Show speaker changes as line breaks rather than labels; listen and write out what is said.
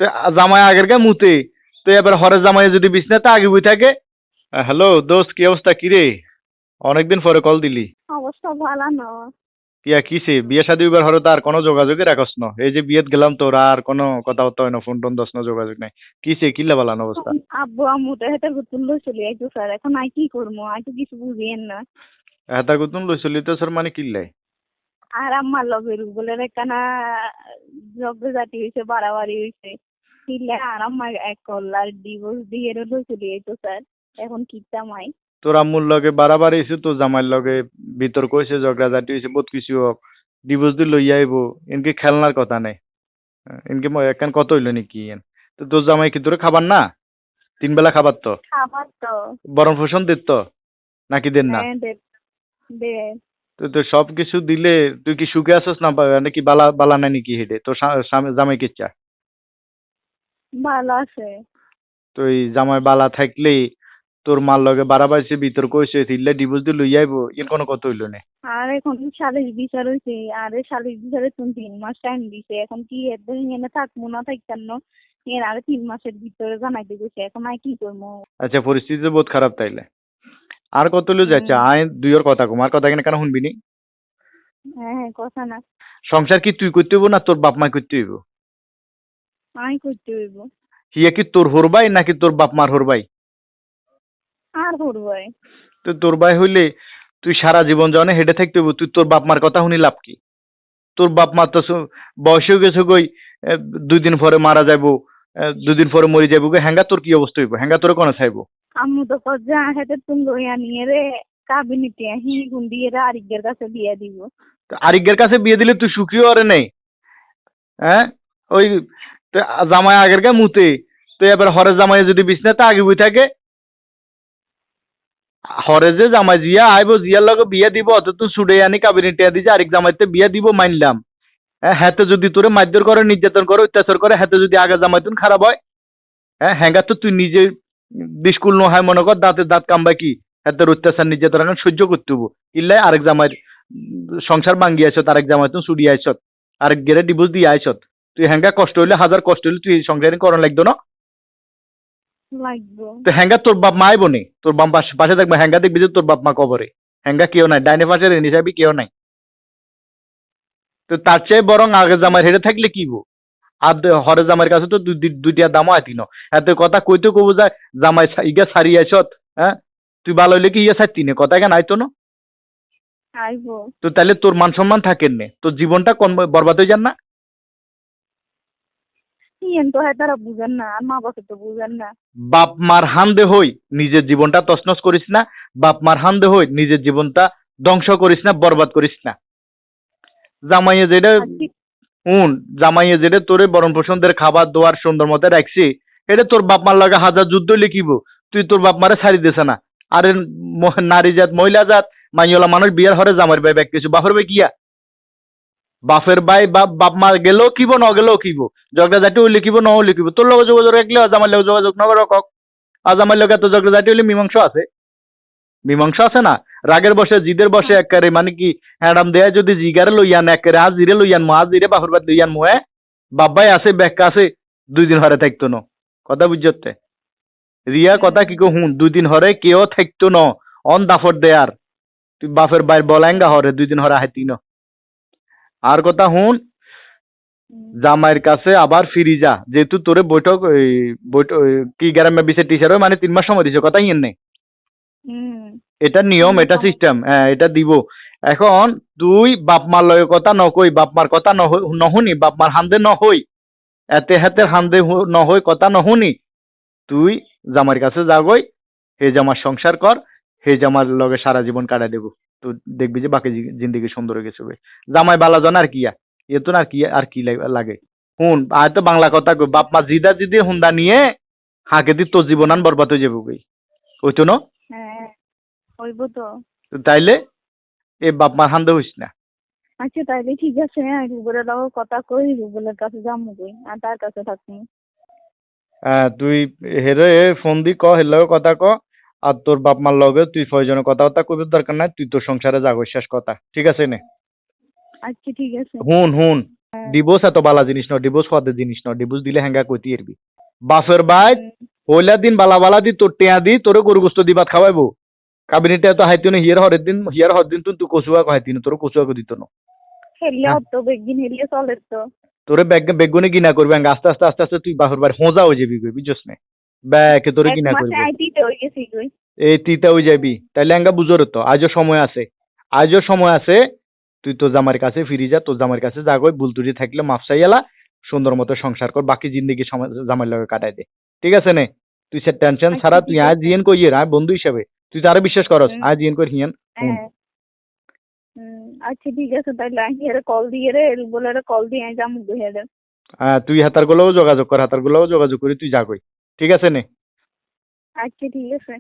তো জামাই আগের গা মুতে, তো এবার হরের জামাই যদি বিছনাতে আগে বই থাকে। হ্যালো দোস্ত, কি অবস্থা, কিরে? অনেকদিন পরে কল দিলি।
অবস্থা ভালো না।
কিয়া কিসে বিয়ে শাদী এবার হরে তো আর কোনো যোগাযোগই রাখস না। এই যে বিয়েত গেলাম তোর আর কোনো কথাবার্তা হয় না, ফোন টোন দস না, যোগাযোগ নাই। কিসে কিল্লা বালান অবস্থা?
আব্বু আম্মু তো হেটার গুতুন লই চলে আইতো স্যার, এখন আই কি করবো, আই তো কিছু বুঝিয়েন না।
এটা গুতুন লইছলি তো স্যার, মানে কিল্লাই?
আর আম্মার লগে রুবলের একখানা জব্দ জাতি হয়েছে, বাড়াবাড়ি হয়েছে। দিলে আর আম্মা এক কল্লার ডিভোর্স দিয়ে লই চলে আইতো স্যার, এখন কিতাম আই।
তোর আম্মুর লগে বাড়াবাড়ি হয়েছে, তোর জামাইয়ের লগে বিতর্ক হয়েছে, ঝগড়াঝাটি হয়েছে, বহুত কিছু হোক, ডিভোর্স দিয়ে লইয়া আইব। এনকে খেলনার কথা নেই। এনকে একখান কত হইলো নাকি তো তোর জামাই কি তোরে খাবার না? 3 বেলা খাবার তো
খাবার তো
বরণ পোষণ দিত তো, নাকি দেন না?
হ্যাঁ দে দে
তো তো সব কিছু দিলে তুই কি সুখে আছিস না? নাকি বালা বালা নাই নাকি হেডে তোর জামাই কিচ্ছা?
ভালো আছে।
তো এই জামাই বালা থাকলে তোর মার লগে বাড়াবাড়ি বিতর্ক হয়েছে, তিল্লা ডিভোর্স দিয়ে লইয়া আইব, এর কোনো কত হইলো না।
আর এখন সালিশ বিচার হয়েছে, আর এই সালিশ বিচারে তুমি 3 মাস টাইম দিছে, এখন কি একদম এনে থাকবো না থাকতাম না, এর আরো 3 মাসের ভিতরে জানাইতে গেছে, এখন আই কি করবো।
আচ্ছা, পরিস্থিতি তো বহুত খারাপ তাইলে। আর কত লই যাচ্ছে
হুম।
আয় দুইয়ের কথা কম, আর কথা কেন শুনবি নি?
হ্যাঁ হ্যাঁ, কথা না।
সংসার কি তুই করতে হইব না তোর বাপ মা করতে হইব?
আই করতে হইব।
হিয়া কি তোর হরবাই নাকি তোর বাপ মার হরবাই?
আর হরবাই।
তো তোর ভাই হইলে তুই সারা জীবন জনে হেঁটে থাকতে হইব, তুই তোর বাপ মার কথা শুনি লাভ কি? তোর বাপ মা তো বয়সেও গেছে গই, 2 দিন পরে মারা যাইবো, 2 দিন পরে মরে যাইবো গো, হ্যাঙ্গা তোর কি অবস্থা হইব? হ্যাঙ্গা তোর কোন চাইবো?
আম্মু তো কজা হেতে তুমি লইয়া নিয়ে রে কাবিনিতে হি গুন্ডি এরা আরিকের কাছে দিয়ে দিব।
তো আরিকের কাছে বিয়ে দিলে তুই সুখী হরে নেই? হ্যাঁ, ওই তো জামাই আগের গা মুতে, তো এবার হরের জামাই যদি বিছনাতে আগে বই থাকে, হরে যে জামাই জিয়া আইবো, জিয়ার লগে বিয়া দিব, অত তুই ছুড়ে আনি কাবিনী টিয়া দিছে আরেক জামাইতে বিয়া দিব, মানলাম। হাতে যদি তোরে মারধর করে, নির্যাতন করে, অত্যাচার করে, হাতে যদি আগে জামাইতুন খারাপ হয়, হ্যাঙ্গা তো তুই নিজে বিস্কুল নহায় মনে কর, দাঁতে দাঁত কামবা কি হাতের অত্যাচার নির্যাতন এখন সহ্য করতে হবো? ইল্লাই আরেক জামাইয়ের সংসার ভাঙ্গি আইছত, আরেক জামাই তুই ছুড়ি আইছত, আরেক গেরে ডিভোর্স দিয়ে আইছত। তুই হ্যাঙ্গা কষ্ট হইলে, হাজার কষ্ট হইলে তুই এই সংসারে করণ লাগতো না?
লাগবো।
তো হ্যাঙ্গা তোর বাপ মা আইব নি? তোর বাপ পাশে থাকবে, হ্যাঙ্গা দেখবি যে তোর বাপ মা কবরে। হ্যাঙ্গা কেউ নাই, ডাইনে পাশে রেনি সাহেবি কেউ নাই। তো তার চেয়ে বরং আগে জামাই হেরে থাকলে কি গো? আর হরে জামাইয়ের কাছে তো দুইটা দামও আইতি ন, এত কথা কইতে কবু যায় জামাই ইগা সারি আইছত। হ্যাঁ, তুই ভালো হইলে কি ইয়ে ছাড়তি নে, কথা কেন আইতো না?
আইবো।
তো তাহলে তোর মান সম্মান থাকেন নে, তোর জীবনটা কোন বরবাদ হয়ে যান না?
ইয়েন তো হেতারা বুঝেন না, আর মা বাবা তো বুঝেন না।
বাপ মার হান্দে হই নিজের জীবনটা তছনছ করিস না। বাপ মার হান্দে হই নিজের জীবনটা ধ্বংস করিস না, বরবাদ করিস না। জামাইয়ে যেটা
আর কি
শুন, জামাইয়ে যেটা তোরে বরণ পোষণদের খাবার দোয়ার সুন্দর মতে রাখছি, এটা তোর বাপ মার লাগে হাজার যুদ্ধ লিখিব, তুই তোর বাপ মারে ছাড়ি দিছে না। আরে নারী জাত, মহিলা জাত, মাইওয়ালা মানুষ বিয়ার হরে জামাইয়ের ভাই ব্যাগ কিছু, বাপের ভাই কিয়া? বাপের ভাই বাপ মা গেলেও কিব, ন গেলেও কিব, ঝগড়া ঝাঁটি হইলে কিব, ন হইলে কিব, তোর লগে যোগাযোগ রাখলে জামাইয়ের লগে যোগাযোগ নগর কক। আজ আমার লগে এত ঝগড়া ঝাঁটি হইলে মীমাংসা আছে? মীমাংসা আছে না? রাগের বসে জিদের বসে একবারে মানে কি হ্যাডাম দেয়া যদি জিগারে লইয়ান একবারে আজ জিরে লইয়ান মো, আজ জিরে বাহুর বাদ লইয়ান মো, বাবাই আছে ব্যাখ্যা আছে, 2 দিন হরে থাকতো ন। কথা বুঝতে রিয়া, কথা কি কো হুন, 2 দিন হরে কেউ থাকতো ন, অন দাফর দেয়ার, তুই বাপের বাইর বলাঙ্গা হরে 2 দিন হরে হাইতি ন। আর কথা হুন, জামাইয়ের কাছে আবার ফিরি যা, যেহেতু তোরে বৈঠক বৈঠক কি গ্রামে বিছে টিচার মানে 3 মাস সময় দিছে, কথা ইয়েন নেই।
হুম।
এটা নিয়ম, এটা সিস্টেম, হ্যাঁ এটা দিব। এখন তুই বাপ মার লগে কথা নকই, বাপ মার কথা নহুনি, বাপ মার হান্দে নহই, এতে হাতে হান্দে নহই, কথা নহুনি, তুই জামার কাছে যাগই, হে জামার সংসার কর, হে জামার লগে সারা জীবন কাটাই দেব। তো দেখবি যে বাকি জিন্দগি সুন্দর হয়ে গেছে। জামাই বালা জন আর কিয়া, এ তো আর কি লাগে। হুন আয় তো বাংলা কথা কই, বাপ মা জিদা জিদি হুন্দা নিয়ে হাঁকে দি তোর জীবন আন বরবাদ হয়ে যাবো গই, ওইতো না?
হ্যাঁ হইব তো।
তাইলে এ বাপ মার হান্দে হইস না।
আচ্ছা তাইলে ঠিক আছে, রুবেলের লগে কথা কই, রুবেলের কাছে যাবো কই, আর তার কাছে থাকবো।
তুই হেরে ফোন দি ক, হের লগে কথা ক, আর তোর বাপ মার লগে তুই প্রয়োজনে কথাবার্তা কইবার দরকার নাই, তুই তোর সংসারে যা শেষ কথা, ঠিক আছে নে?
আচ্ছা ঠিক আছে।
হুন হুন, ডিভোর্স এত বালা জিনিস ন, ডিভোর্স হওয়াতে জিনিস ন, ডিভোর্স দিলে হ্যাঙ্গা কইতি এরবি বাফের বাইত হইলা দিন বালা বালা দি তোর টেয়া দি তোর গরু গোস্ত দি ভাত খাওয়াইবো কাবিনেটে তো হাইতিন হিয়ার হরের দিন তুই কচুয়া হাইতিন তোর কচুয়া দিত না
হেলে হতো বেগিন হেলে চলে তো
তোরে বেগুনে গিনা করবে আস্তে আস্তে আস্তে আস্তে তুই বাফের বাড়ি হোঁজা হয়ে যাবি কই বুঝছস না ব্যাকে তোরে
এক
গিনা
মাসে
করবে
আইটিতে হয়ে গেছি কই
এই তিতা হয়ে যাবি তাইলে আঙ্গা বুঝোর তো আজও সময় আছে, আজও সময় আছে, তুই তোর জামার কাছে ফিরে যা, তোর জামার কাছে যা কই ভুল ত্রুটি থাকলে মাফ চাইয়ালা সুন্দর মতো সংসার কর, বাকি জিন্দগি জামার লগে কাটাই দে, ঠিক আছে নে? তুই সে টেনশন
আচ্ছা,
ছাড়া
ঠিক
তুই আজ
আছে।
জিয়েন কইয়ে আয় বন্ধু হিসাবে তুই তারে বিশ্বাস করস
হুম।
আজ জিয়েন কই হিয়েন
হ্যাঁ আচ্ছা ঠিক আছে তাহলে হিয়ারে কল দিয়ে রে বলে কল দিয়ে যাবো হেরে
তুই হাতার গুলোও যোগাযোগ কর, হাতার গুলোও যোগাযোগ করি তুই যা কই, ঠিক আছে নে?
আচ্ছা ঠিক আছে